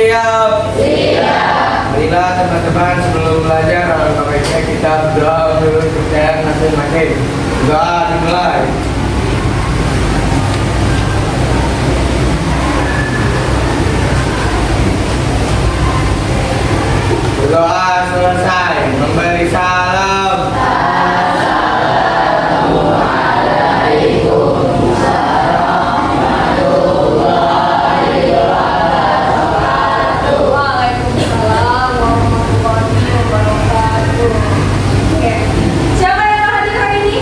siap? Siap. Marilah teman-teman sebelum belajar alangkah baiknya kita berdoa dulu kepercayaan masing-masing. Doa dimulai. Berdoa selesai, memberi salam. Waalaikumsalam warahmatullahi wabarakatuh. Oke. Siapa yang hadir hari ini?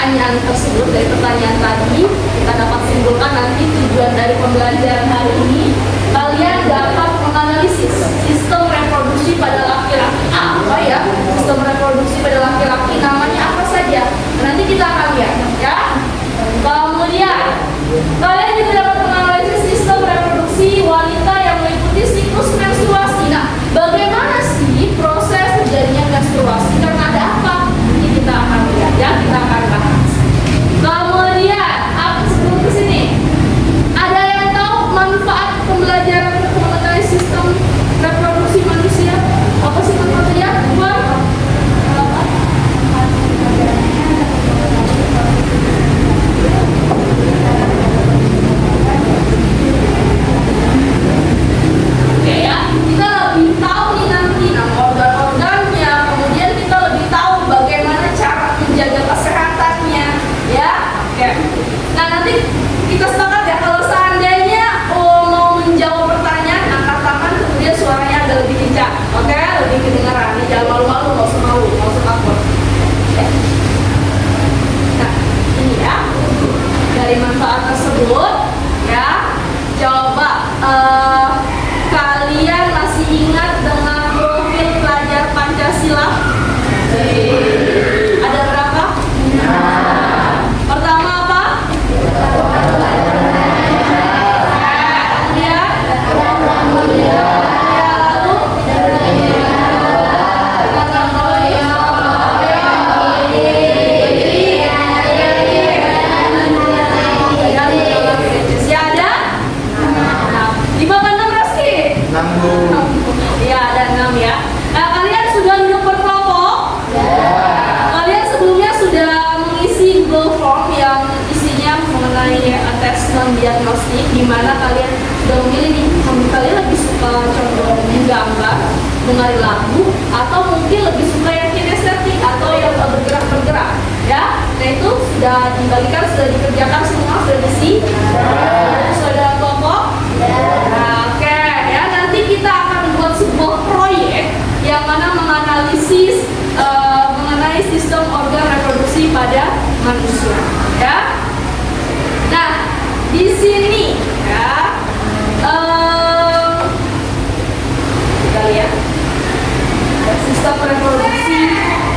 pertanyaan tersebut, dari pertanyaan tadi kita dapat simpulkan nanti tujuan dari pembelajaran hari ini kalian dapat menganalisis sistem reproduksi pada laki-laki. Apa ya sistem reproduksi pada laki-laki, namanya apa saja, nanti kita akan lihat ya. Kemudian kalian juga dapat menganalisis sistem reproduksi wanita yang meliputi siklus menstruasi. Nah, bagaimana sih proses terjadinya menstruasi, karena ada apa? Ini kita akan lihat ya, kita akan bahas. Kemudian apa sebelum ke sini? Ada yang tahu manfaat pembelajaran mengenai sistem reproduksi manusia? Apa sih manfaatnya? Oke ya, kita lebih tahu nih nanti nama organ-organnya, kemudian kita lebih tahu bagaimana cara menjaga kesehatannya, ya. Oke. Nah nanti kita sepakat ya, kalau seandainya mau menjawab pertanyaan, angkat tangan, kemudian suaranya agak lebih kencang, oke? Lebih kedengaran, jangan malu-malu, nggak usah malu, nggak usah takut. Oke. Nah ini ya, dari manfaat tersebut, ya. Coba kalian masih ingat dengan profil pelajar Pancasila? Ada berapa? Pertama apa? Kemudian? Ya, lalu? Masih ada? Di bawah 6 Reski? 6 Iya, ada 6 ya. Nah, kalian sudah duduk berkelompok? Kalian sebelumnya sudah mengisi Google Form yang isinya mengenai assessment diagnostik, di mana kalian sudah memilih nih, kalian lebih suka condong menggambar, dengar lagu, atau mungkin lebih suka yang kinestetik atau yang bergerak-bergerak, ya? Nah itu sudah dibagikan, sudah dikerjakan semua, sudah diisi. Sudah dalam kelompok? Nah, oke ya, nanti kita akan buat sebuah proyek yang mana menganalisis mengenai sistem organ reproduksi pada manusia, ya. Nah, di sini ya kita lihat sistem reproduksi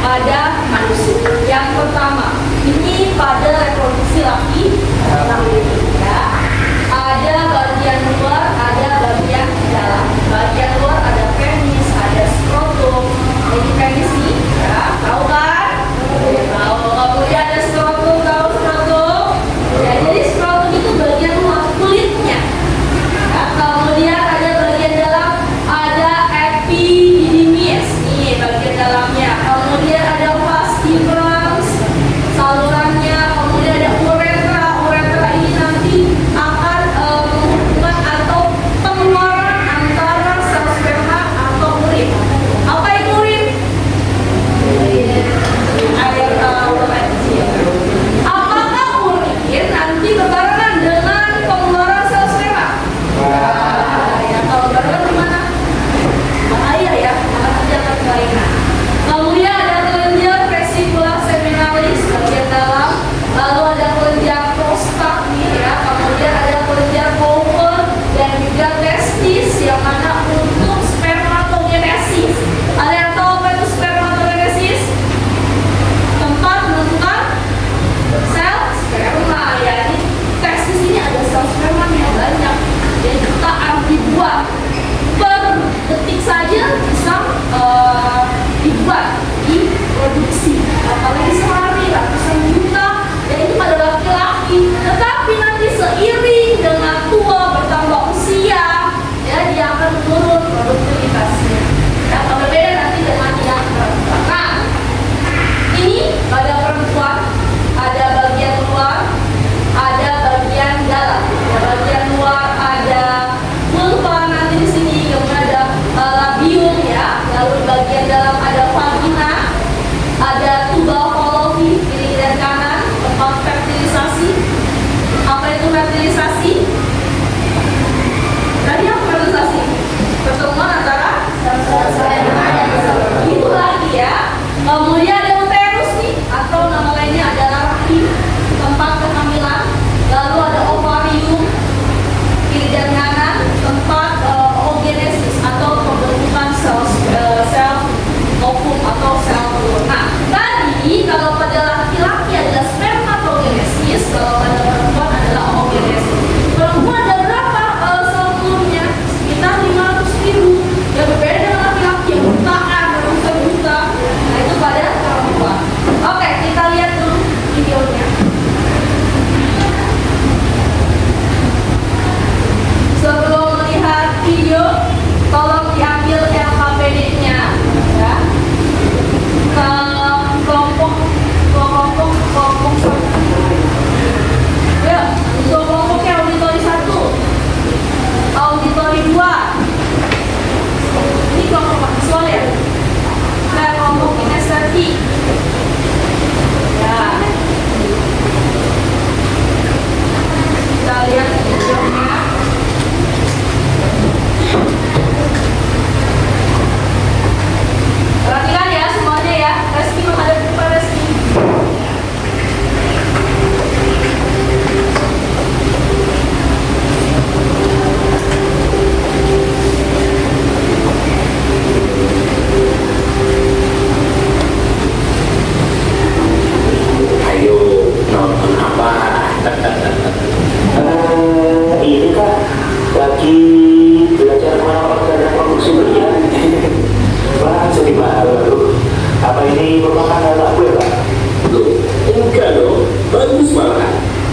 pada manusia. Yang pertama, ini pada reproduksi laki, ya. Ada bagian luar, ada bagian dalam. Bagian luar ada penis, ada skrotum. Ini penis nih, ya, tahu kan? Tahu. Kemudian ada skrotum, tahu skrotum? Ya, jadi skrotum itu bagian luar kulitnya. Ya, kemudian ada bagian dalam, ada epididymis. Nih, bagian dalam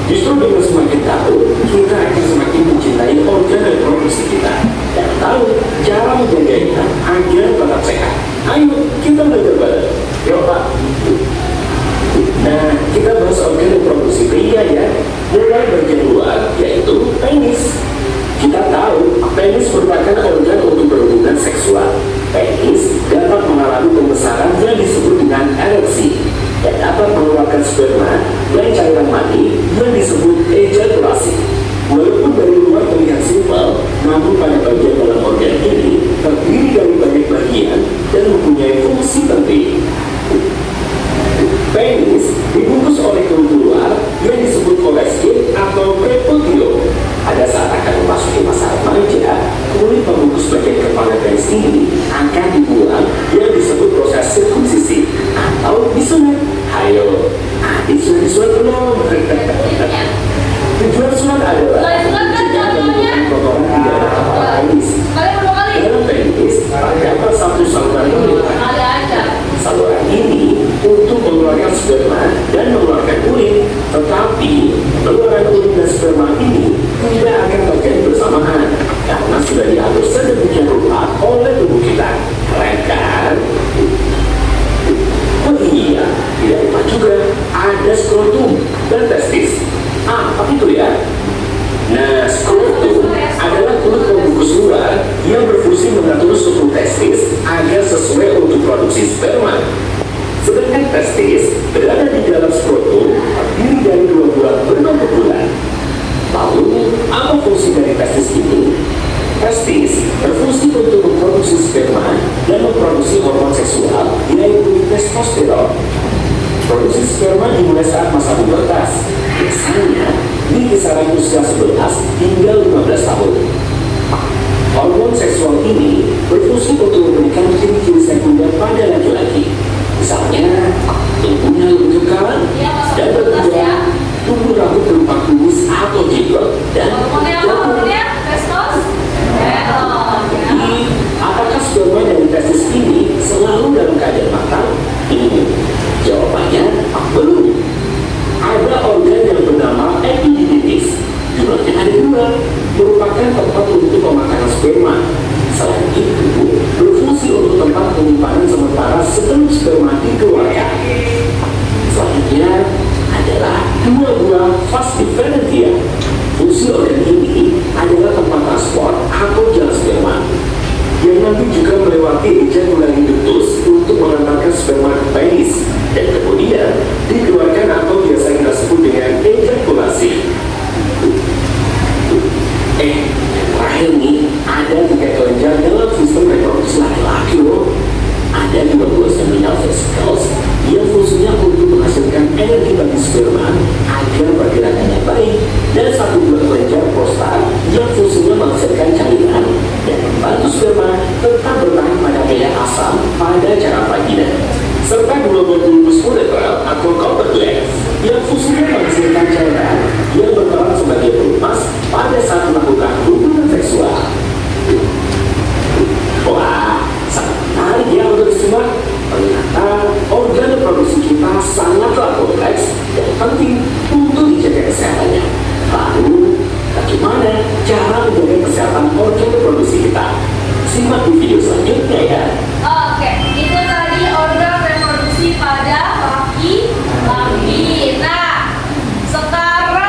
Justru dengan semakin tahu, kita akan semakin mencintai organ reproduksi kita dan tahu cara menjaganya agar tetap sehat. Ayo, kita belajar bareng. Yuk Pak. Nah, kita bahas organ reproduksi pria ya. Mulai bagian luar, yaitu penis. Kita tahu, penis merupakan organ untuk berhubungan seksual. Penis dapat mengalami pembesaran yang disebut dengan ereksi dan dapat mengeluarkan sperma dan cairan mani yang disebut ejakulasi. Walaupun dari luar terlihat simpel, namun pada bagian dalam organ ini terdiri dari banyak bagian dan mempunyai fungsi penting. Penis dibungkus oleh kulit luar yang disebut foreskin atau prepucio. Pada saat akan memasuki masa remaja, kulit pembungkus bagian kepala penis ini akan dibuang yang disebut proses sirkumsisi atau disunat. Hayo, adik sunat belum? Tujuan sunat adalah kotoran tidak ada kepala penis. Dalam penis terdapat satu saluran kulit. Saluran ini untuk mengeluarkan sperma dan mengeluarkan urin, tetapi pengeluaran urin dan sperma ini tidak akan terjadi bersamaan karena sudah diatur sedemikian rupa oleh tubuh kita. Keren kan? Oh iya, tidak lupa juga ada skrotum dan testis. Apa itu ya? Nah, skrotum adalah kulit pembungkus luar yang berfungsi mengatur struktur testis agar sesuai untuk produksi sperma. Sedangkan testis berada di dalam skrotum terdiri dari dua buah berbentuk bulat. Lalu, apa fungsi dari testis ini? Testis berfungsi untuk memproduksi sperma dan memproduksi hormon seksual yaitu testosteron. Produksi sperma dimulai saat masa pubertas, biasanya di kisaran usia 11 hingga 15 tahun. Hormon seksual ini berfungsi untuk memberikan ciri-ciri sekunder pada laki-laki. Misalnya, tubuhnya lebih kekar dan berkembang, tumbuh rambut berupa kumis atau jenggot, dan jadi, apakah sperma dari testis ini selalu dalam keadaan matang? Jawabannya, belum. Ada organ yang bernama epididymis. Jumlahnya ada dua, merupakan tempat untuk pemakanan sperma. Selain itu, berfungsi untuk tempat penyimpanan sementara sebelum sperma dikeluarkan. Selanjutnya adalah dua buah vas differentia. Fungsi organ ini adalah tempat transport atau jalan sperma yang nanti juga melewati ejakulasi ductus untuk mengantarkan sperma ke penis dan kemudian dikeluarkan atau biasa kita sebut dengan ejakulasi. Terakhir nih, ada 3 kelenjar dalam sistem reproduksi laki-laki loh. Ada 2 buah seminal vesicles yang fungsinya untuk menghasilkan energi bagi sperma agar pergerakannya baik, dan 1 buah kelenjar prostat yang fungsinya menghasilkan cairan dan membantu sperma tetap bertahan pada pH asam pada cara vagina, serta 2 buah bulbus uretral atau copper glands yang fungsinya menghasilkan cairan yang berperan sebagai pelumas pada saat melakukan hubungan seksual. Wah, sangat menarik ya untuk disimak. Ternyata organ reproduksi kita sangatlah kompleks dan penting untuk dijaga kesehatannya. Lalu, bagaimana cara menjaga kesehatan organ reproduksi kita? Simak di video selanjutnya ya. Oke, itu tadi organ reproduksi pada laki-laki. Nah, sekarang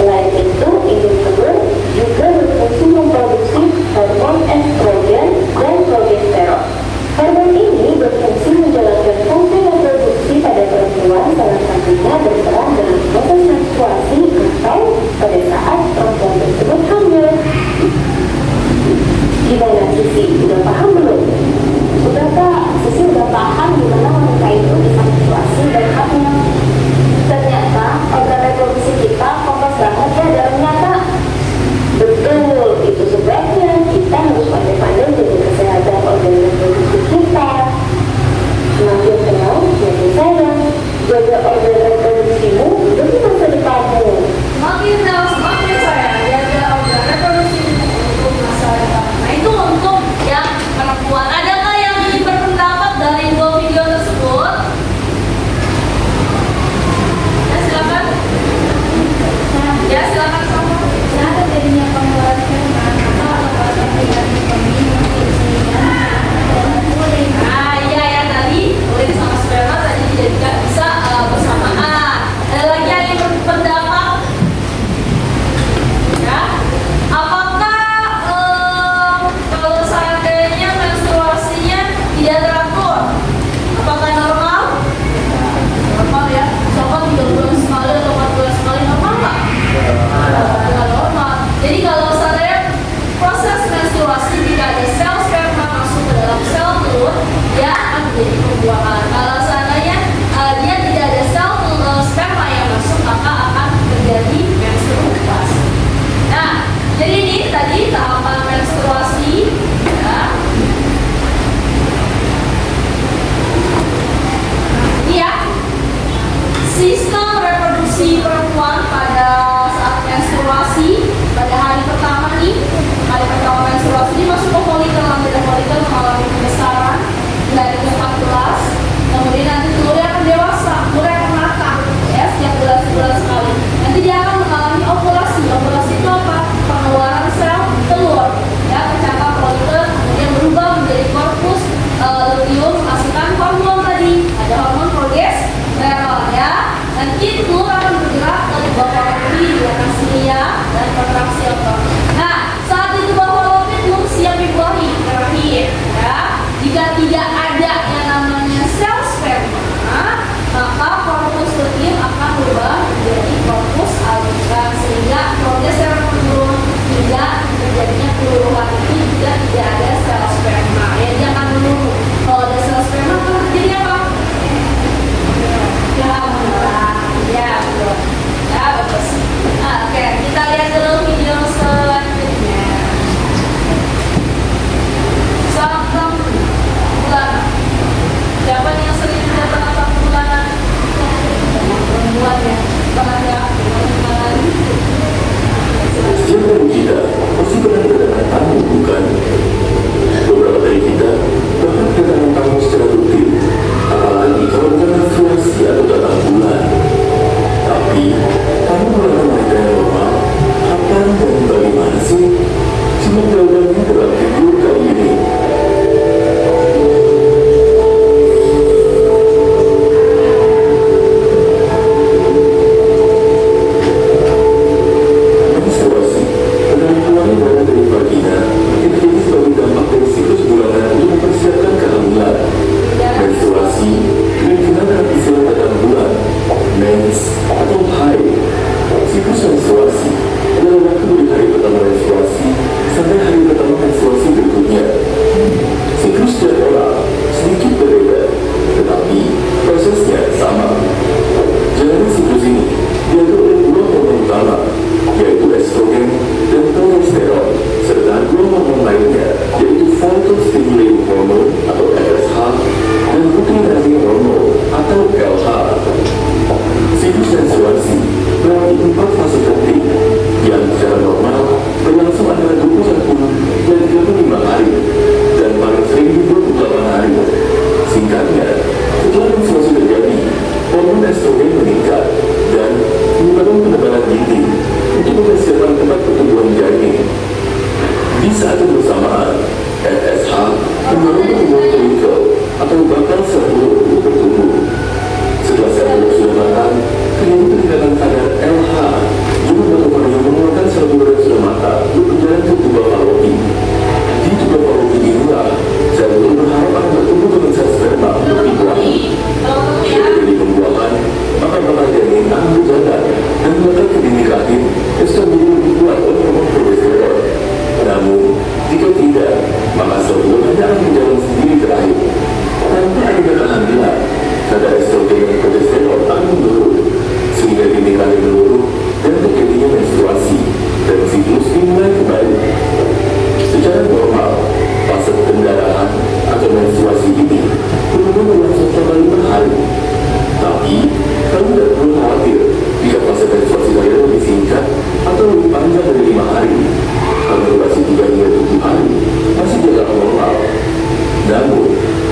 Selain itu, induk telur juga berfungsi memproduksi hormon estrogen dan progesteron. Hormon ini berfungsi menjalankan fungsi reproduksi pada perempuan, salah satunya berperan dalam proses menstruasi atau pada saat perempuan tersebut hamil. Gimana Sisi? Udah paham belum? Udah Kak, Sisi udah paham gimana wanita itu bisa menstruasi dan hamil. Ternyata organ reproduksi kita kompleks banget ya dalamnya Kak. Betul, itu sebabnya kita harus pandai-pandai jaga kesehatan organ reproduksi kita. Semakin kenal, semakin sayang. Jaga organ reproduksimu demi masa depanmu. Semakin tahu, semakin sayang. Jaga organ reproduksi untuk masa depan. Nah itu untuk yang perempuan. Adakah yang ingin berpendapat dari dua video tersebut? Ya silakan. Ya silakan sama. Kenapa jadinya pengeluaran sperma atau lembaga pribadi pemilih Nah iya ya tadi urin sama sperma tadi dijadikan bisa bersamaan. Ada lagi yang ingin berpendapat? Ya. Apakah kalau seandainya menstruasinya tidak teratur, apakah normal? Normal ya. Coba 3 bulan sekali atau 4 bulan sekali normal nggak? Tidak normal. Jadi kalau seandainya proses menstruasi jika ada sel sperma masuk ke dalam sel telur, dia akan menjadi pembuahan. Kalau seandainya dia tidak ada sel sperma yang masuk, maka akan terjadi menstruasi. Nah, jadi ini tadi tahapan menstruasi. Ya. Ini ya, sistem reproduksi perempuan pada saat menstruasi pada hari pertama nih, hari pertama menstruasi ini masuk ke folikel, nanti folikel mengalami pembesaran di hari ke-14, kemudian nanti telurnya akan dewasa, telurnya akan matang ya setiap bulan sekali. Nanti dia akan mengalami ovulasi. Ovulasi itu apa? Pengeluaran sel telur ya, kecangkang folikel kemudian berubah menjadi korpus luteum menghasilkan hormon tadi, ada hormon progesteron ya. Nanti telur akan bergerak ke tubuh fallopi, dilakukan silia dan kontraksi otot. Nah, saat itu tubuh fallopi telur siap dibuahi ke rahim ya. Jika tidak ada yang namanya sel sperma, maka korpus luteum akan berubah menjadi korpus albicans sehingga progesteron menurun hingga terjadinya keluluhan. Itu juga tidak ada sel sperma ya, dia akan menurun. Kalau ada sel sperma akan terjadi apa? Ya, ya betul. Ya bagus. Nah, oke, kita lihat dulu video selanjutnya. Sabtu bulanan. Siapa nih yang sering mendapat sabtu bulanan? Perempuan ya. Tenaga bulanan. Siapa dari kita pasti pernah kedatangan tamu, bukan? Beberapa dari kita bahkan kedatangan tamu secara rutin, apalagi kalau bukan menstruasi atau datang bulan. Tapi, kamu merupakan wanita yang normal? Kapan dan bagaimana sih? Simak jawabannya dalam video kali ini. Menstruasi adalah keluar darah dari vagina yang terjadi sebagai dampak dari siklus bulanan untuk mempersiapkan kehamilan. Menstruasi juga dikenal dengan istilah datang bulan, mens, atau haid. Siklus menstruasi adalah waktu dari hari pertama menstruasi sampai hari pertama menstruasi berikutnya. Siklus setiap orang sedikit berbeda, tetapi prosesnya sama. Jalani siklus ini diatur oleh dua hormon utama, yaitu estrogen dan progesteron, serta dua hormon lainnya, yaitu follicle stimulating hormone atau FSH dan luteinizing hormone atau LH. Siklus menstruasi berarti 4 fase penting yang secara normal berlangsung antara 21 dan 35 hari dan paling sering di 28 hari. Singkatnya, setelah menstruasi terjadi, hormon estrogen meningkat dan menyebabkan penebalan dinding untuk mempersiapkan tempat pertumbuhan janin. Di saat yang bersamaan, FSH mendorong pertumbuhan folikel atau bakal sel telur untuk bertumbuh. Setelah sel telur sudah matang, terjadi peningkatan kadar LH yang membantu bulan sudah matang, lu berjalan ke Tuba Falopi. Di Tuba Falopi inilah saya belum berharap akan bertemu dengan sel sperma untuk dibuang. Jika jadi pembuangan, maka bakal janin akan berjalan dan bakal ke dinding rahim yang sudah menjadi dibuat oleh hormon progesteron. Namun, jika tidak, maka sel telur hanya akan berjalan sendiri ke rahim. Tanpa adanya kehamilan, kadar estrogen dan progesteron akan menurun, sehingga dinding rahim menurun dan terjadinya menstruasi dan siklus dimulai kembali. Secara normal, fase pendarahan atau menstruasi ini umumnya berlangsung selama 5 hari. Tapi, kamu tidak perlu khawatir jika fase menstruasi kalian lebih singkat atau lebih panjang dari 5 hari. Kalau durasi 3 hingga 7 hari, masih dianggap normal. Namun,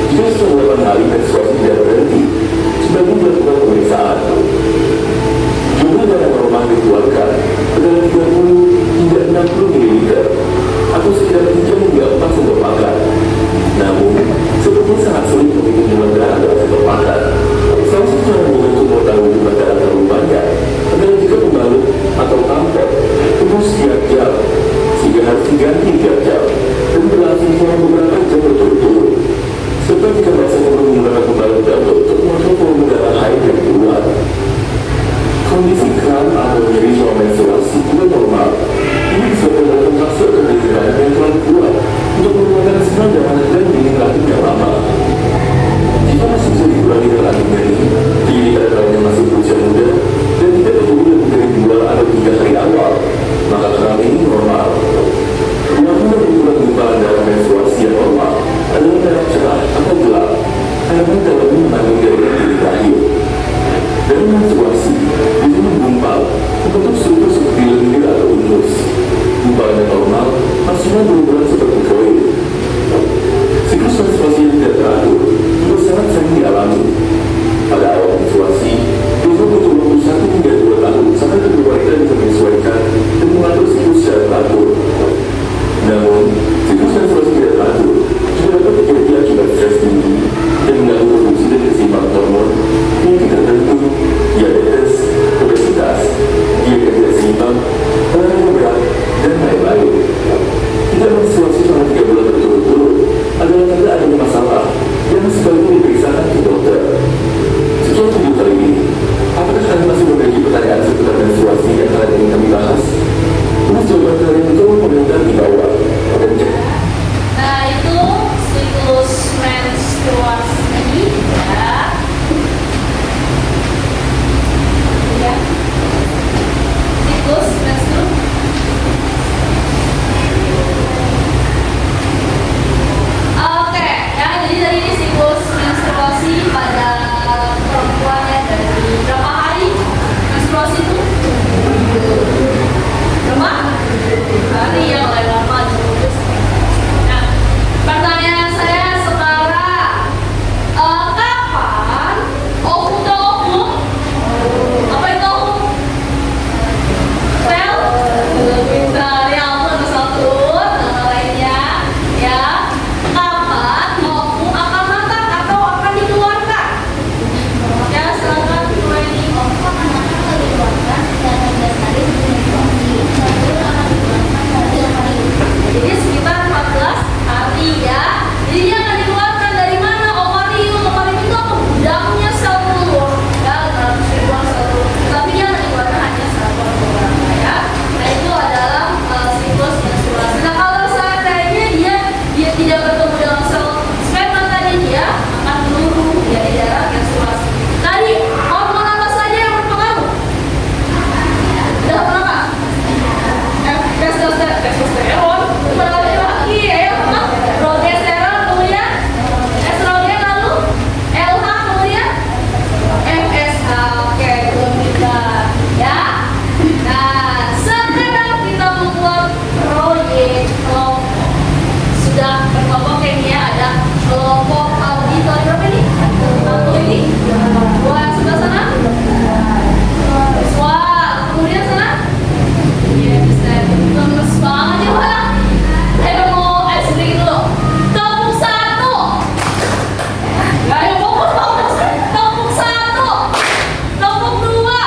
jika setelah 8 hari menstruasi tidak berhenti, sebaiknya dilakukan pemeriksaan. Jumlah darah normal dikeluarkan adalah 30 hingga 60 ml atau sekitar 3 hingga 4 sendok makan. Namun, sepertinya sangat sulit menghitung jumlah darah dalam sendok makan. Salah satu cara untuk mengetahui jumlah darah terlalu banyak adalah jika pembalut atau tampon tumbuh setiap jam, sehingga harus diganti tiap jam dan berlangsung selama beberapa jam berturut-turut. Serta jika merasa perlu menggunakan pembalut double untuk mengatur volume darah haid yang keluar. Kondisi kram atau nyeri selama menstruasi juga normal. Ini disebabkan oleh kontraksi atau dinding rahim yang terlalu kuat untuk mengeluarkan sinyal darah dan dinding rahim yang lama. Jika masih bisa dikurangi dengan rahim nyeri, jadi pada kalian masih berusia muda dan tidak terjadi lebih dari 2 atau 3 hari awal, maka kram ini normal. Warna dan ukuran gumpalan darah menstruasi yang normal adalah merah cerah atau gelap, karena dalamnya mengandung jaringan dinding rahim. Dalam menstruasi, itu menggumpal, membentuk struktur seperti lendir atau unus. Gumpalan yang normal maksimal berukuran seperti koin. Siklus menstruasi yang tidak teratur juga sangat sering dialami. Pada awal menstruasi, biasanya butuh waktu 1 hingga 2 tahun sampai tubuh wanita bisa menyesuaikan dan mengatur siklus secara teratur. Namun, siklus menstruasi tidak teratur juga dapat terjadi akibat stres tinggi dan mengganggu produksi dan keseimbangan hormon, penyakit tertentu, diabetes, obesitas, diet yang tidak seimbang, olahraga berat, dan lain-lain. Tidak menstruasi selama 3 bulan berturut-turut adalah tanda adanya masalah yang sebaiknya diperiksakan ke dokter. Sekian video kali ini. Apakah kalian masih memiliki pertanyaan seputar menstruasi yang kalian ingin kami bahas? Tulis jawaban kalian di kolom komentar di bawah. Dan cek. Nah, itu siklus menstruasi ya. Ya. Siklus menstruasi. Oke, ya jadi dari ini siklus menstruasi pada perempuan ya, dari berapa hari menstruasi itu? Berapa? Hari ya, oleh lama juga. Nah, pertanyaan saya sekarang, kapan ovum dan ovum? Apa itu ovum? Well, bisa diampun satu nama lainnya, ya. Kapan ovum akan matang atau akan dikeluarkan? Ya, silakan mulai di Ovum akan matang atau dikeluarkan setelah 16 hari sebelum menstruasi. Telur akan dikeluarkan pada 3 hari. Jadi sekitar 14 hari ya. Jadi dia akan dikeluarkan dari mana? Ovarium. Ovarium itu apa? Gudangnya sel telur. Ya, beratus ribuan sel telur. Tapi dia akan dikeluarkan hanya 1 beberapa ya. Nah itu adalah siklus menstruasi. Nah kalau seandainya dia tidak bertemu dengan sel sperma tadi, dia akan menurun ya di daerah menstruasi. Tadi hormon apa saja yang berpengaruh? Ada apa? Testosteron, laki ya, progesteron, kemudian estrogen, lalu LH, kemudian FSH. Oke, belum kita ya. Nah, sekarang kita membuat proyek kelompok. Sudah berkelompok ini ya, ada kelompok auditori berapa ini? 1 ini. 2 yang sebelah sana. Visual, kemudian sana. Iya, bisa. Lemes banget ya, Pak. Ayo mau sedikit dulu. Kelompok 1. Ayo fokus. Kelompok 1. Kelompok 2.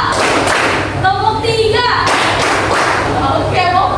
Kelompok 3. Oke, mau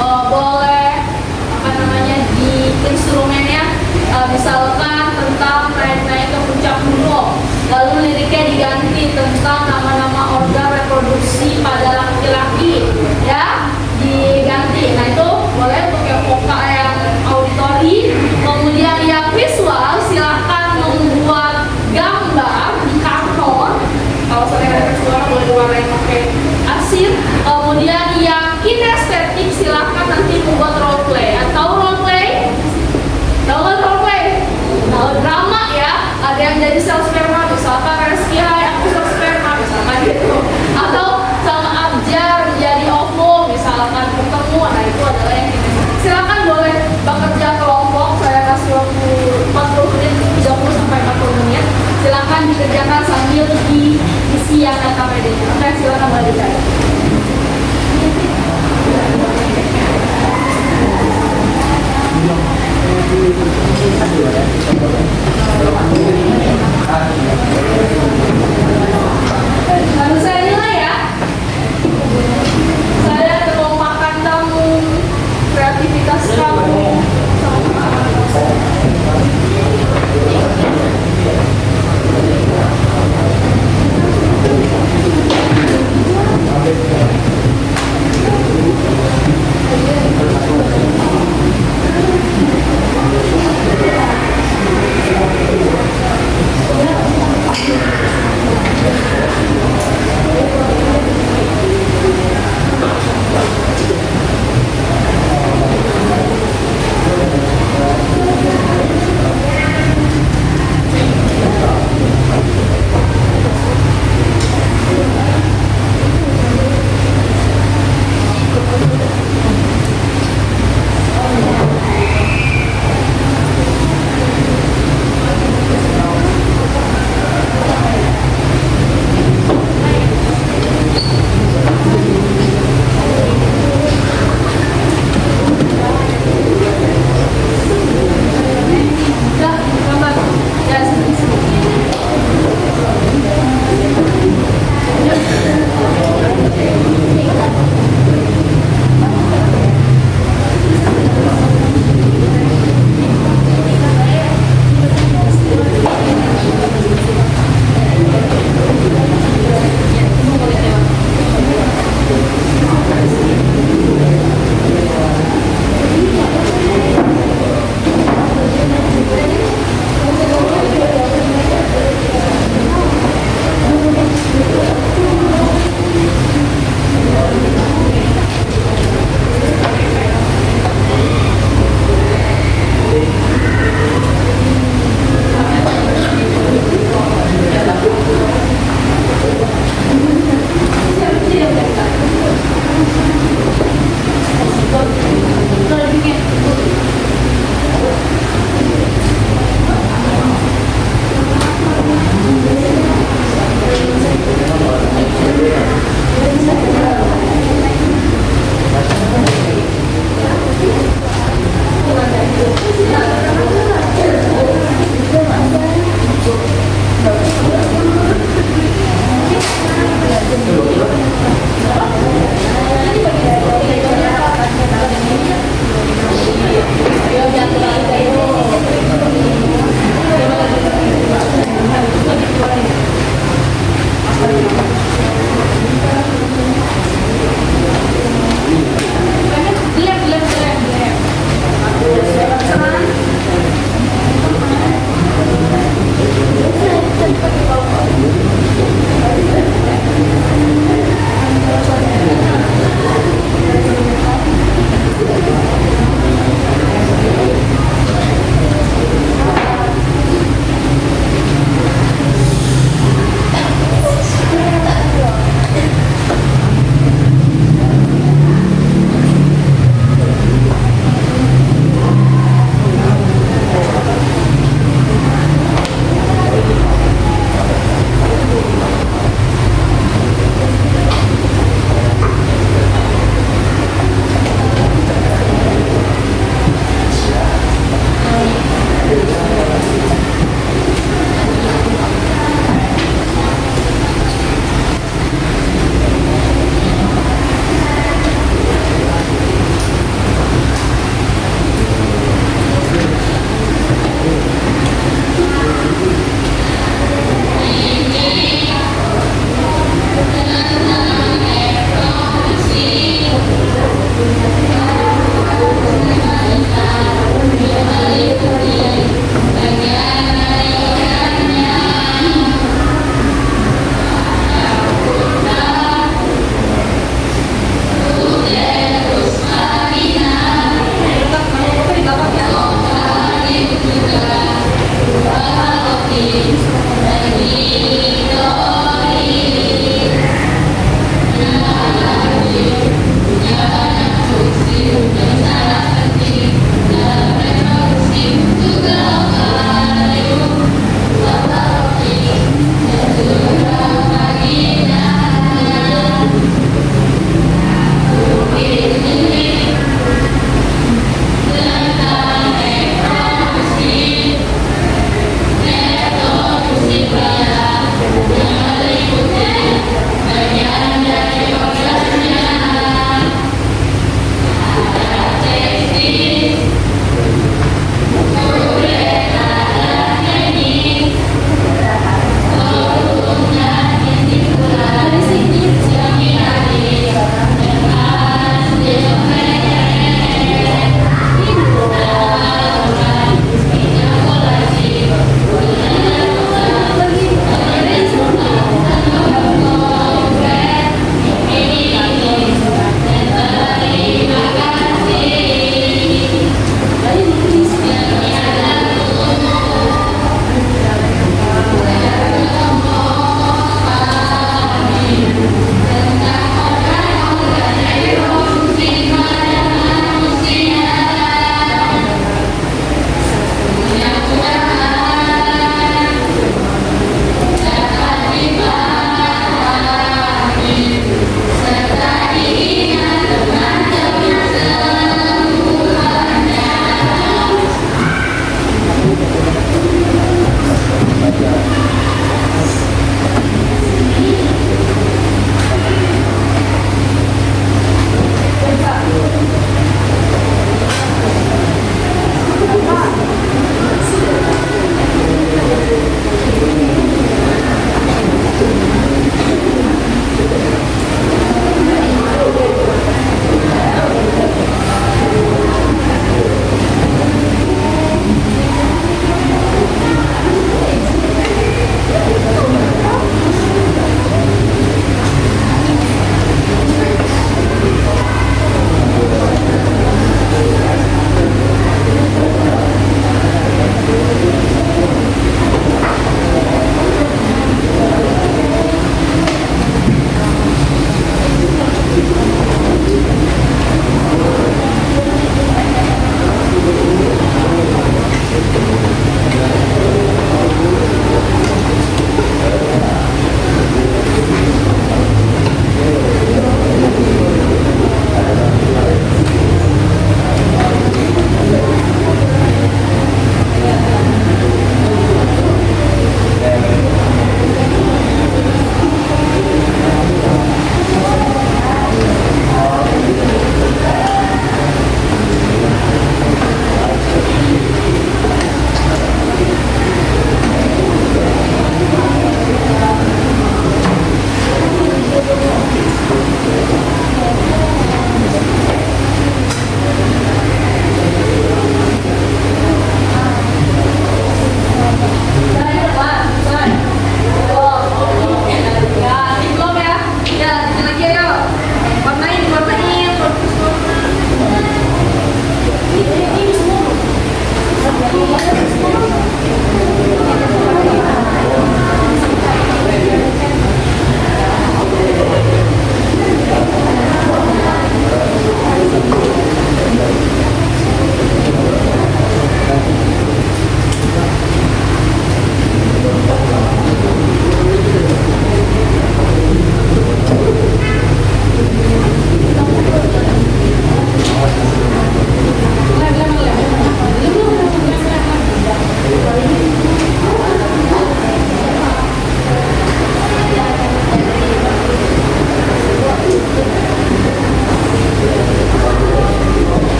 boleh di instrumennya misalkan tentang naik-naik ke puncak gunung, lalu liriknya diganti tentang nama-nama organ reproduksi pada laki-laki, ya diganti. Nah itu boleh untuk yang vokal yang auditori. Kemudian yang visual silahkan membuat gambar di karton. Kalau saya ada suara boleh diwarnai pakai arsip. Kemudian yang kinestetik silahkan nanti membuat role play atau role play. Tahu kan role play? Nah, drama ya. Ada yang jadi sel sperma, misalkan Reski Hai aku sel sperma misalkan gitu. Atau sama Abjar menjadi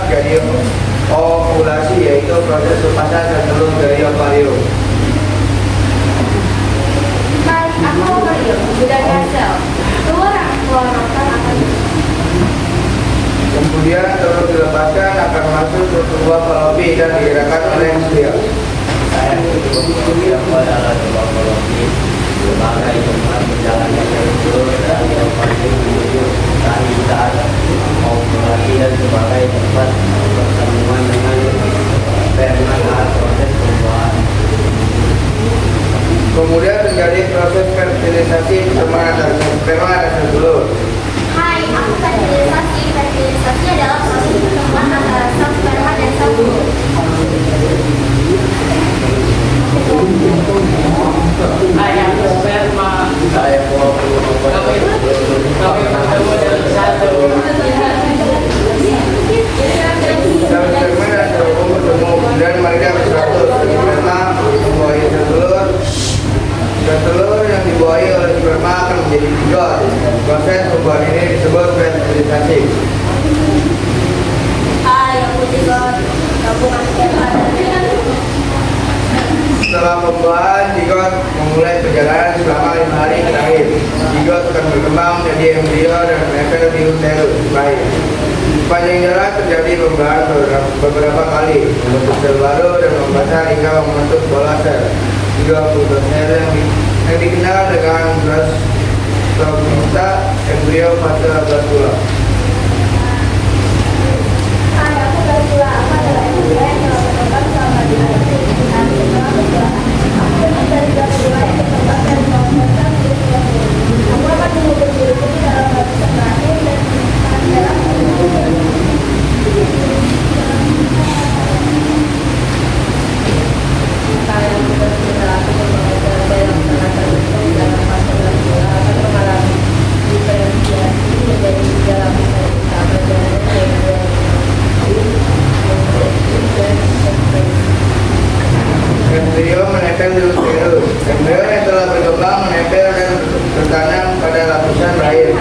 terjadi ovulasi, yaitu proses lepasan dan telur dari ovarium. Baik, aku ovarium, budaya sel. Telur yang keluarkan akan Kemudian telur dilepaskan akan masuk ke sebuah falopi dan digerakkan oleh sel. Saya yang adalah sebuah kologi sebagai tempat berjalannya telur dari ovarium menuju salinan ovulasi dan sebagai tempat pertemuan dengan sperma saat proses pembuahan. Kemudian terjadi proses fertilisasi sperma dan telur. Hai, aku fertilisasi. Fertilisasi adalah proses pertemuan antara sel sperma dan sel telur. Ayam sperma, saya mau Sel sperma dan telur bertemu dan mereka bersatu. Sperma membuahi sel telur. Sel telur yang dibuahi oleh sperma akan menjadi zigot. Proses pembuahan ini disebut fertilisasi. Hai, aku zigot. Gabungan sperma dan Setelah pembuahan, zigot memulai perjalanan selama 5 hari terakhir. Zigot akan berkembang menjadi embrio dan menempel di uterus bayi. Sepanjang jalan terjadi pembuahan beberapa kali, membentuk sel baru dan membesar hingga membentuk bola sel. 20 sel yang dikenal dengan blastocysta, embrio fase blastula. Hai, aku blastula. Aku adalah embrio yang telah berkembang selama 5 hari. Nanti setelah blastula, aku bentuk dari blastula yang berkembang dan membesar menjadi blastula. Aku akan mengubur diriku di dalam lapisan terakhir dan menyimpan dalam Embrio menempel di uterus. Embrio yang telah berkembang menempel dan tertanam pada lapisan rahim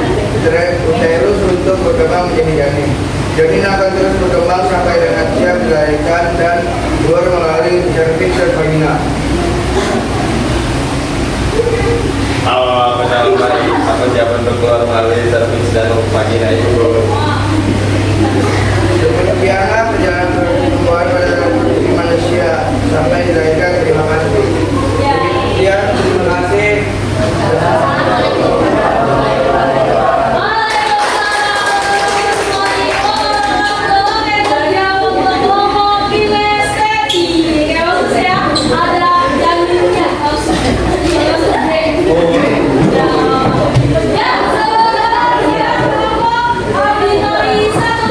uterus untuk berkembang menjadi janin. Janin akan terus berkembang sampai dengan siap dilahirkan dan keluar melalui serviks dan vagina. Halo, aku Salman. Aku siap untuk keluar melalui serviks dan vagina itu. Demikianlah perjalanan pertumbuhan pada diri manusia sampai dilahirkan. Terima kasih. Demikian, terima kasih.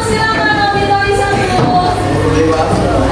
Silakan, Abi Nori 1.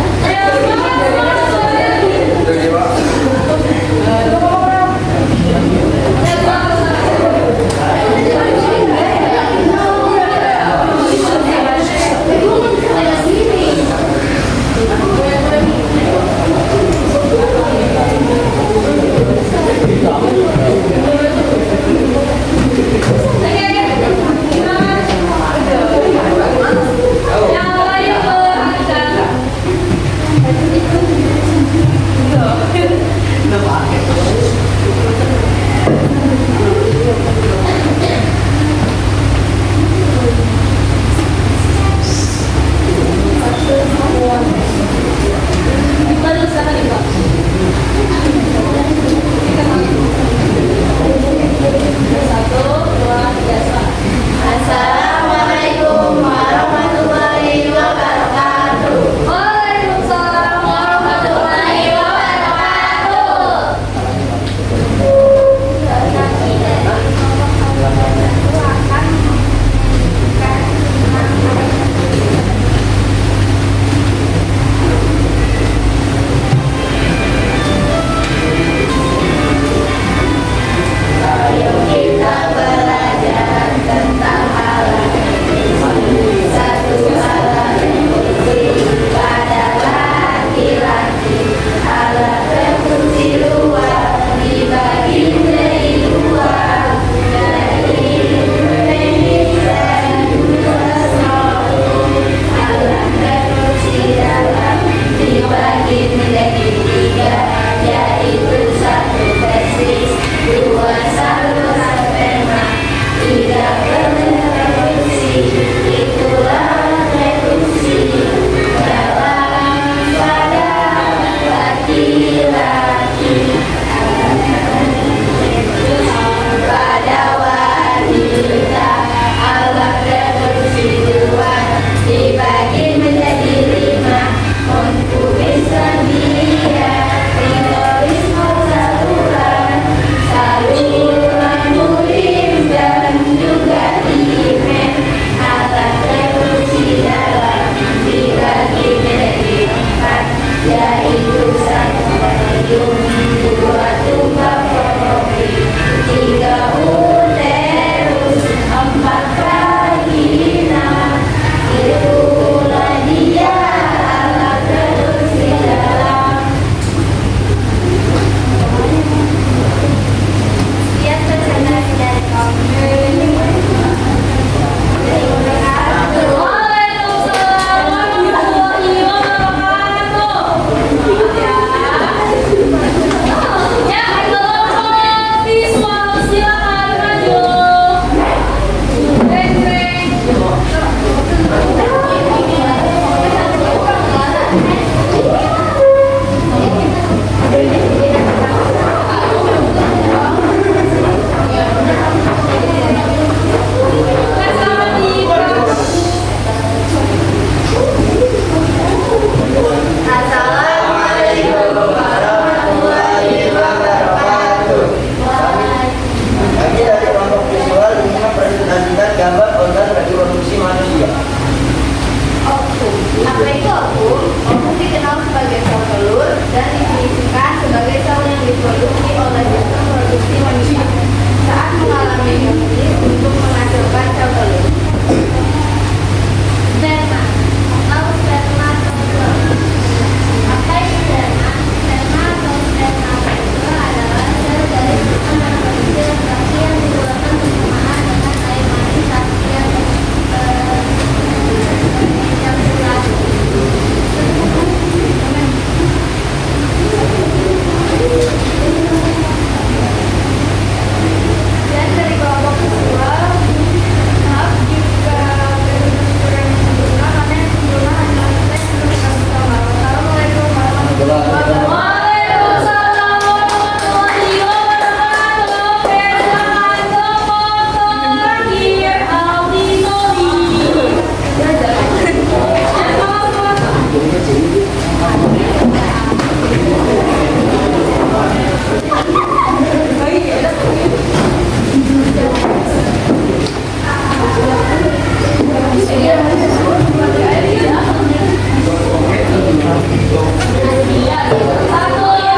Satu,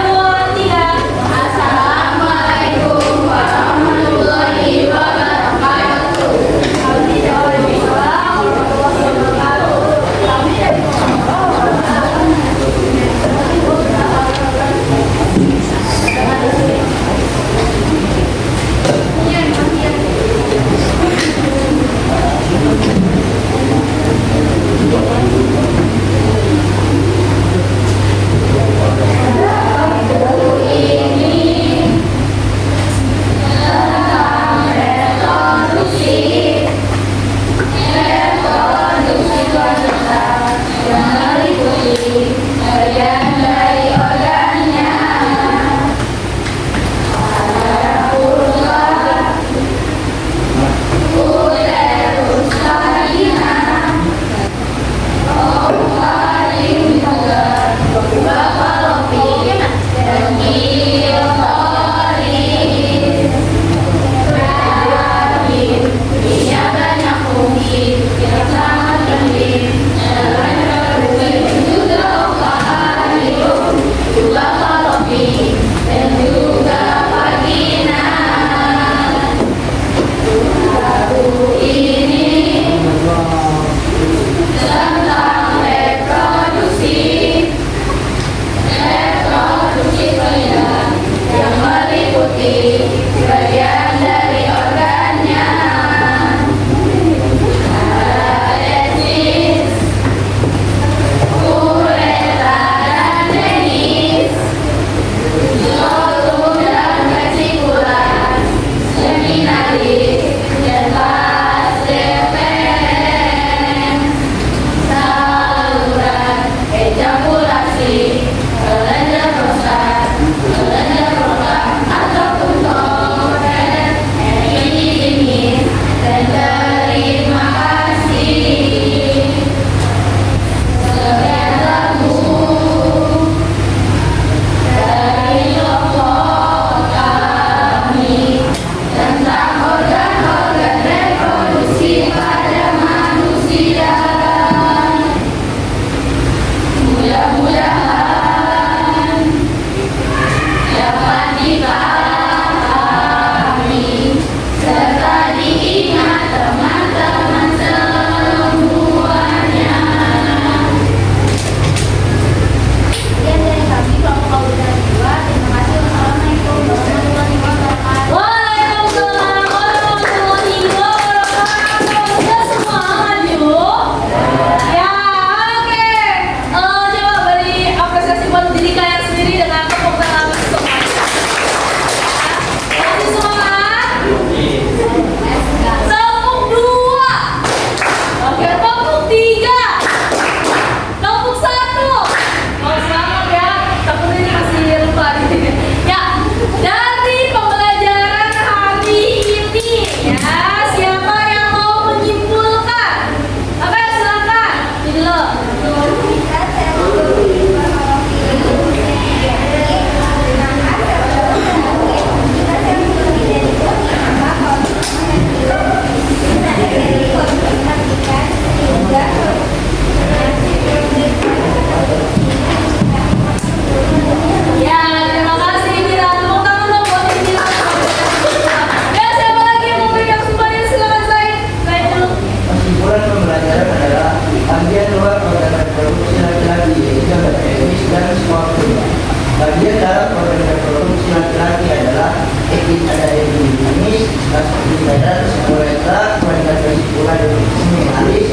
dua, tiga. Assalamualaikum warahmatullahi wabarakatuh. Waalaikumsalam warahmatullahi Bagian dalam organ reproduksi laki-laki adalah ada epididymis, badan, uretra, kemudian vesicula dan alis,